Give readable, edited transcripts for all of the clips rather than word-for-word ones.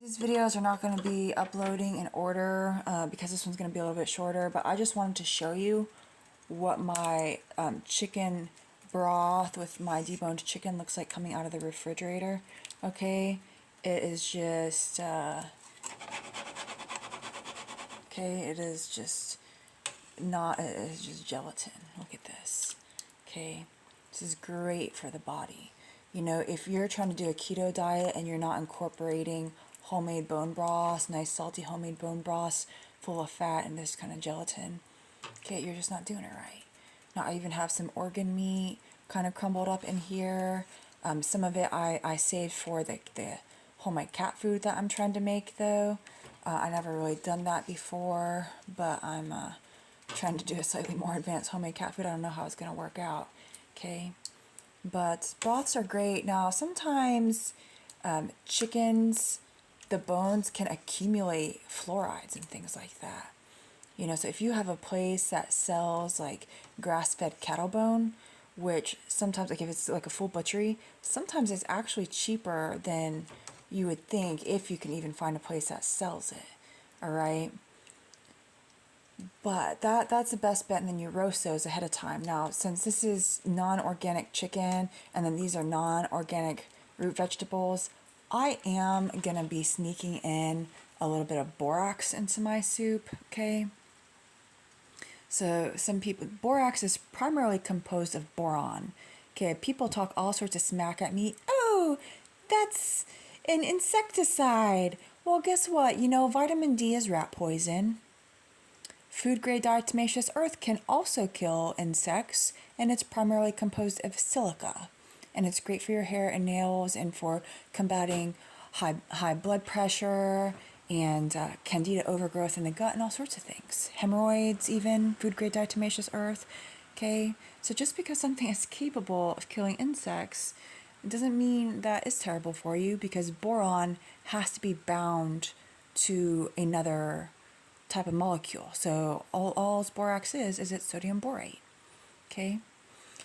These videos are not going to be uploading in order because this one's going to be a little bit shorter, but I just wanted to show you what my chicken broth with my deboned chicken looks like coming out of the refrigerator. Okay, it is just it is just not, it is just gelatin. Look at this. Okay, this is great for the body. You know, if you're trying to do a keto diet and you're not incorporating homemade bone broths, nice salty homemade bone broths full of fat and this kind of gelatin, okay, you're just not doing it right. Now I even have some organ meat kind of crumbled up in here. Some of it I saved for the homemade cat food that I'm trying to make though. I never really done that before, but I'm trying to do a slightly more advanced homemade cat food. I don't know how it's going to work out. Okay, but broths are great. Now sometimes chickens, the bones can accumulate fluorides and things like that. You know, so if you have a place that sells like grass-fed cattle bone, which sometimes, like if it's like a full butchery, sometimes it's actually cheaper than you would think if you can even find a place that sells it. All right. But that's the best bet, and then you roast those ahead of time. Now, since this is non-organic chicken, and then these are non-organic root vegetables, I am gonna be sneaking in a little bit of borax into my soup, okay? So some people, borax is primarily composed of boron. Okay, people talk all sorts of smack at me. Oh, that's an insecticide. Well, guess what? You know, vitamin D is rat poison. Food grade diatomaceous earth can also kill insects, and it's primarily composed of silica. And it's great for your hair and nails and for combating high blood pressure and candida overgrowth in the gut and all sorts of things. Hemorrhoids, even, food grade diatomaceous earth. Okay, so just because something is capable of killing insects, it doesn't mean that it's terrible for you, because boron has to be bound to another type of molecule. So all borax is it's sodium borate. Okay,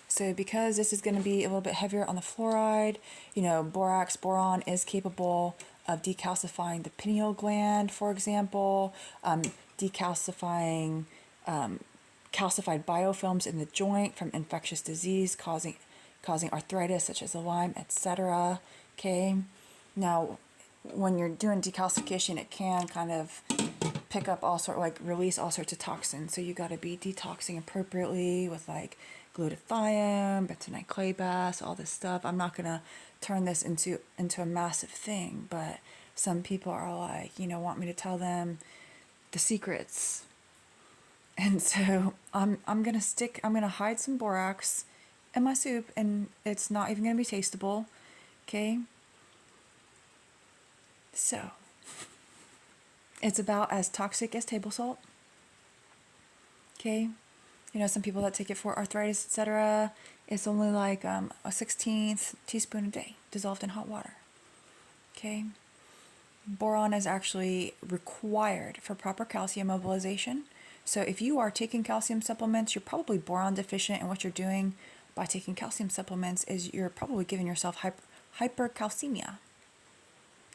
so because this is going to be a little bit heavier on the fluoride, you know, boron is capable of decalcifying the pineal gland, for example, decalcifying calcified biofilms in the joint from infectious disease causing arthritis such as Lyme, etc. Okay, now when you're doing decalcification, it can kind of pick up release all sorts of toxins. So you got to be detoxing appropriately with like glutathione, bentonite clay baths, all this stuff. I'm not gonna turn this into a massive thing, but some people are like, you know, want me to tell them the secrets. And so I'm gonna hide some borax in my soup, and it's not even gonna be tasteable. Okay. So it's about as toxic as table salt. Okay. You know, some people that take it for arthritis, etc., it's only like a 1/16 teaspoon a day dissolved in hot water. Okay. Boron is actually required for proper calcium mobilization. So if you are taking calcium supplements, you're probably boron deficient, and what you're doing by taking calcium supplements is you're probably giving yourself hypercalcemia.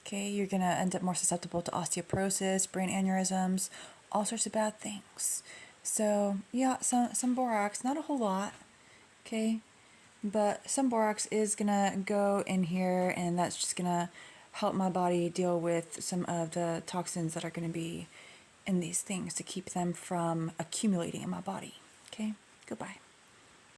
Okay, you're going to end up more susceptible to osteoporosis, brain aneurysms, all sorts of bad things. So, yeah, some borax, not a whole lot, okay? But some borax is going to go in here, and that's just going to help my body deal with some of the toxins that are going to be in these things to keep them from accumulating in my body, okay? Goodbye.